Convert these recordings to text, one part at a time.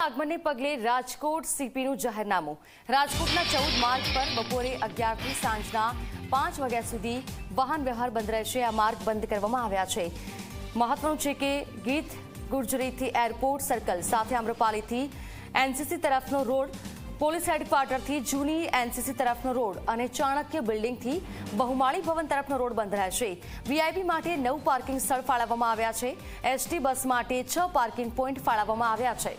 આગમનને પગલે રાજકોટ સીપીનું જાહેરનામું। રાજકોટના 14 માર્ગ પર બપોરે 11 થી સાંજના 5 વાગ્યા સુધી વાહન વ્યવહાર બંધ રહેશે। આ માર્ગ બંધ કરવામાં આવ્યા છે। મહત્વનું છે કે ગીત ગુર્જરીથી એરપોર્ટ સર્કલ સાથે આમ્રપાલીથી એનસીસી તરફનો રોડ, પોલીસ હેડક્વાર્ટરથી જૂની એનસીસી તરફનો રોડ અને ચાણક્ય બિલ્ડિંગથી બહુમાળી ભવન તરફનો રોડ બંધ રહેશે। વીઆઈપી માટે 9 પાર્કિંગ સ્થળ ફાળવવામાં આવ્યા છે। એસટી બસ માટે 6 પાર્કિંગ પોઈન્ટ ફાળવવામાં આવ્યા છે।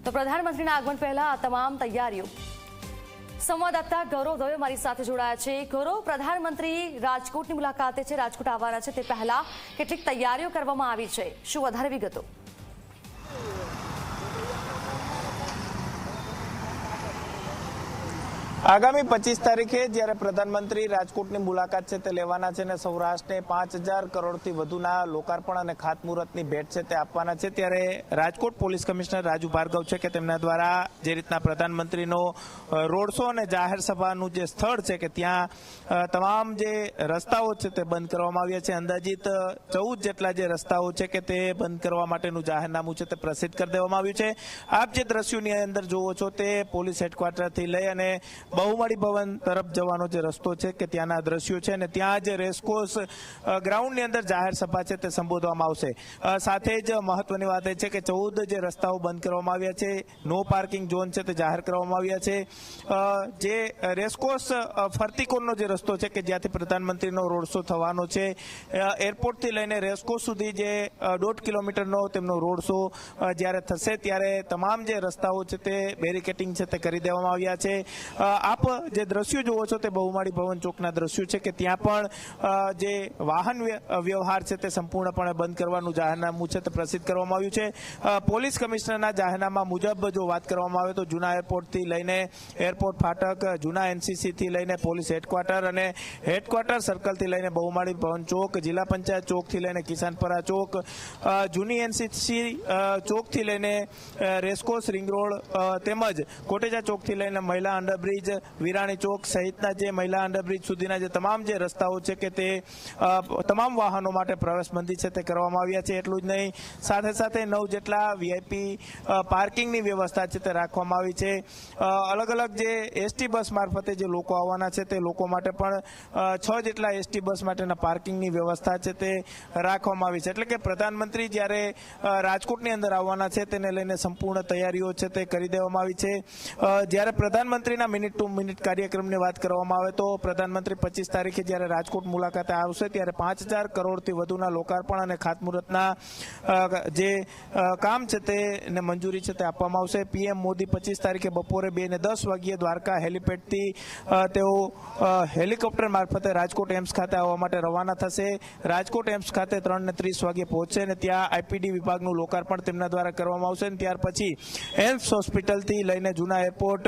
તો પ્રધાનમંત્રીના આગમન પહેલા આ તમામ તૈયારીઓ। સંવાદદાતા ગૌરવ દવે મારી સાથે જોડાયા છે। ગૌરવ, પ્રધાનમંત્રી રાજકોટની મુલાકાતે છે, રાજકોટ આવવાના છે, તે પહેલા કેટલીક તૈયારીઓ કરવામાં આવી છે, શું વધારે વિગતો? આગામી 25 તારીખે જ્યારે પ્રધાનમંત્રી રાજકોટની મુલાકાત છે તે લેવાના છે અને સૌરાષ્ટ્રને 5000 કરોડથી વધુના લોકાર્પણ અને ખાતમુહૂર્તની ભેટ છે તે આપવાના છે, ત્યારે રાજકોટ પોલીસ કમિશનર રાજુ ભાર્ગવ છે કે તેમના દ્વારા જે રીતના પ્રધાનમંત્રીનો રોડ શો અને જાહેર સભાનું જે સ્થળ છે કે ત્યાં તમામ જે રસ્તાઓ છે તે બંધ કરવામાં આવ્યા છે। અંદાજિત 14 જેટલા જે રસ્તાઓ છે કે તે બંધ કરવા માટેનું જાહેરનામું છે તે પ્રસિદ્ધ કરી દેવામાં આવ્યું છે। આપ જે દ્રશ્યોની અંદર જોવો છો તે પોલીસ હેડક્વાર્ટરથી લઈ અને બહુમાળી ભવન તરફ જવાનો જે રસ્તો છે કે ત્યાંના દ્રશ્યો છે અને ત્યાં જે રેસકોર્સ ગ્રાઉન્ડની અંદર જાહેર સભા છે તે સંબોધવામાં આવશે। સાથે જ મહત્વની વાત એ છે કે 14 જે રસ્તાઓ બંધ કરવામાં આવ્યા છે, નો પાર્કિંગ ઝોન છે તે જાહેર કરવામાં આવ્યા છે। જે રેસકોર્સ ફરતીકોરનો જે રસ્તો છે કે જ્યાંથી પ્રધાનમંત્રીનો રોડ શો થવાનો છે, એરપોર્ટથી લઈને રેસકોર્સ સુધી જે 1.5 કિલોમીટરનો તેમનો રોડ શો જ્યારે થશે ત્યારે તમામ જે રસ્તાઓ છે તે બેરિકેટિંગ છે તે કરી દેવામાં આવ્યા છે। આપ જે દ્રશ્યો જોવો છો તે બહુમાળી ભવન ચોકના દ્રશ્યો છે કે ત્યાં પણ જે વાહન વ્યવહાર છે તે સંપૂર્ણપણે બંધ કરવાનું જાહેરનામું છે તે પ્રસિદ્ધ કરવામાં આવ્યું છે। પોલીસ કમિશનરના જાહેરનામા મુજબ જો વાત કરવામાં આવે તો જૂના એરપોર્ટથી લઈને એરપોર્ટ ફાટક, જૂના એનસીસીથી લઈને પોલીસ હેડક્વાર્ટર અને હેડક્વાર્ટર સર્કલથી લઈને બહુમાળી ભવન ચોક, જિલ્લા પંચાયત ચોકથી લઈને કિસાનપરા ચોક, જૂની એનસીસી ચોકથી લઈને રેસકોર્સ રિંગ રોડ તેમજ કોટેજા ચોકથી લઈને મહિલા અંડરબ્રિજ, વિરાણી ચોક સહિતના જે મહિલા અંડરબ્રિજ સુધીના જે તમામ જે રસ્તાઓ છે કે તે તમામ વાહનો માટે પ્રવેશબંધી છે તે કરવામાં આવ્યા છે। એટલું જ નહીં, સાથે સાથે 9 જેટલા વીઆઈપી પાર્કિંગની વ્યવસ્થા છે તે રાખવામાં આવી છે। અલગ અલગ જે એસટી બસ મારફતે જે લોકો આવવાના છે તે લોકો માટે પણ 6 જેટલા એસટી બસ માટેના પાર્કિંગની વ્યવસ્થા છે તે રાખવામાં આવી છે। એટલે કે પ્રધાનમંત્રી જ્યારે રાજકોટની અંદર આવવાના છે તેને લઈને સંપૂર્ણ તૈયારીઓ છે તે કરી દેવામાં આવી છે। જ્યારે પ્રધાનમંત્રીના મિનિટ ટુ મિનિટ કાર્યક્રમની વાત કરવામાં આવે તો પ્રધાનમંત્રી 25 તારીખે જ્યારે રાજકોટ મુલાકાતે આવશે ત્યારે 5000 કરોડથી વધુના લોકાર્પણ અને ખાતમુહૂર્તના જે કામ છે તેને મંજૂરી છે તે આપવામાં આવશે। પીએમ મોદી 25 તારીખે બપોરે 2:10 વાગ્યે દ્વારકા હેલિપેડથી તેઓ હેલિકોપ્ટર મારફતે રાજકોટ એમ્સ ખાતે આવવા માટે રવાના થશે। રાજકોટ એમ્સ ખાતે 3:30 વાગ્યે પહોંચશે અને ત્યાં આઈપીડી વિભાગનું લોકાર્પણ તેમના દ્વારા કરવામાં આવશે અને ત્યાર પછી એમ્સ હોસ્પિટલથી લઈને જૂના એરપોર્ટ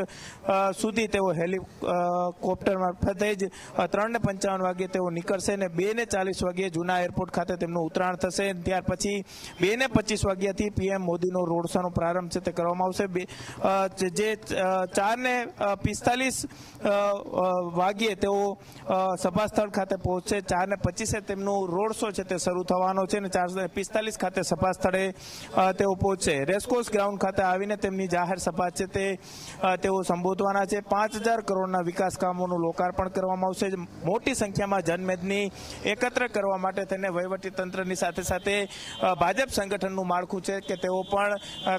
સુધી તેઓ હેલિકોપ્ટર મારફતે જ 3:55 વાગ્યે તેઓ નીકળશે અને 2:40 વાગ્યે જૂના એરપોર્ટ ખાતે તેમનું ઉતરાણ થશે। ત્યાર પછી 2:25 વાગ્યાથી પીએમ મોદીનો રોડ શોનો પ્રારંભ છે તે કરવામાં આવશે। જે 4:45 વાગ્યે તેઓ સભા સ્થળ ખાતે પહોંચશે। 4:25 તેમનું રોડ શો છે તે શરૂ થવાનો છે અને 4:45 ખાતે સભા સ્થળે તેઓ પહોંચશે। રેસકોર્સ ગ્રાઉન્ડ ખાતે આવીને તેમની જાહેર સભા છે તે તેઓ સંબોધવાના છે। 5000 કરોડના વિકાસ કામોનું લોકાર્પણ કરવામાં આવશે। મોટી સંખ્યામાં જનમેદની એકત્ર કરવા માટે તેને વહીવટી તંત્રની સાથે સાથે ભાજપ સંગઠનનું માળખું છે કે તેઓ પણ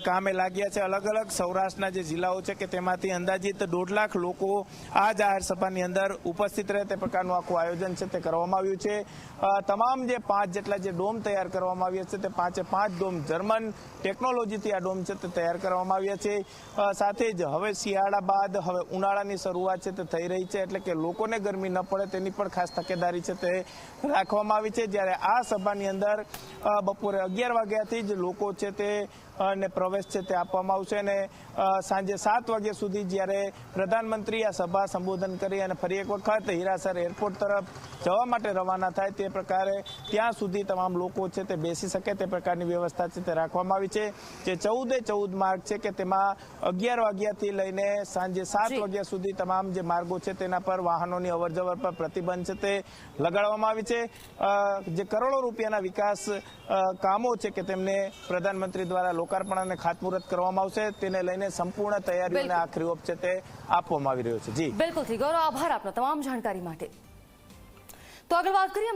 કામે લાગ્યા છે। અલગ અલગ સૌરાષ્ટ્રના જે જિલ્લાઓ છે કે તેમાંથી અંદાજિત 1.5 લાખ લોકો આ જાહેર સભાની અંદર ઉપસ્થિત રહે તે પ્રકારનું આખું આયોજન છે તે કરવામાં આવ્યું છે। તમામ જે 5 જેટલા જે ડોમ તૈયાર કરવામાં આવ્યા છે તે 5 ડોમ જર્મન ટેકનોલોજીથી આ ડોમ છે તે તૈયાર કરવામાં આવ્યા છે। સાથે જ હવે શિયાળા બાદ હવે ઉનાળાની શરૂઆત છે તે થઈ રહી છે, એટલે કે લોકોને ગરમી ન પડે તેની પણ ખાસ તકેદારી છે તે રાખવામાં આવી છે। જ્યારે આ સભાની અંદર બપોરે 11 વાગ્યાથી જ લોકો છે તે અને પ્રવેશ છે તે આપવામાં આવશે અને સાંજે 7 વાગ્યા સુધી જ્યારે પ્રધાનમંત્રી આ સભા સંબોધન કરી અને ફરી એક વખત હીરાસર એરપોર્ટ તરફ જવા માટે રવાના થાય તે પ્રકારે ત્યાં સુધી તમામ લોકો છે તે બેસી શકે તે પ્રકારની વ્યવસ્થા છે તે રાખવામાં આવી છે। જે 14 માર્ગ છે કે તેમાં 11 વાગ્યાથી લઈને સાંજે 7 વાગ્યા સુધી તમામ જે માર્ગો છે તેના પર વાહનોની અવરજવર પર પ્રતિબંધ છે તે લગાડવામાં આવી છે। જે કરોડો રૂપિયાના વિકાસ કામો છે કે તેમને પ્રધાનમંત્રી દ્વારા લોકાર્પણ અને ખાતમુહૂર્ત કરવામાં આવશે તેને લઈને સંપૂર્ણ તૈયારીઓને આખરી ઓપ છે તે આપવામાં આવી રહ્યો છે. જી બિલકુલ, ગૌરવ, આભાર આપનો તમામ જાણકારી માટે. તો આગળ વાત કરીએ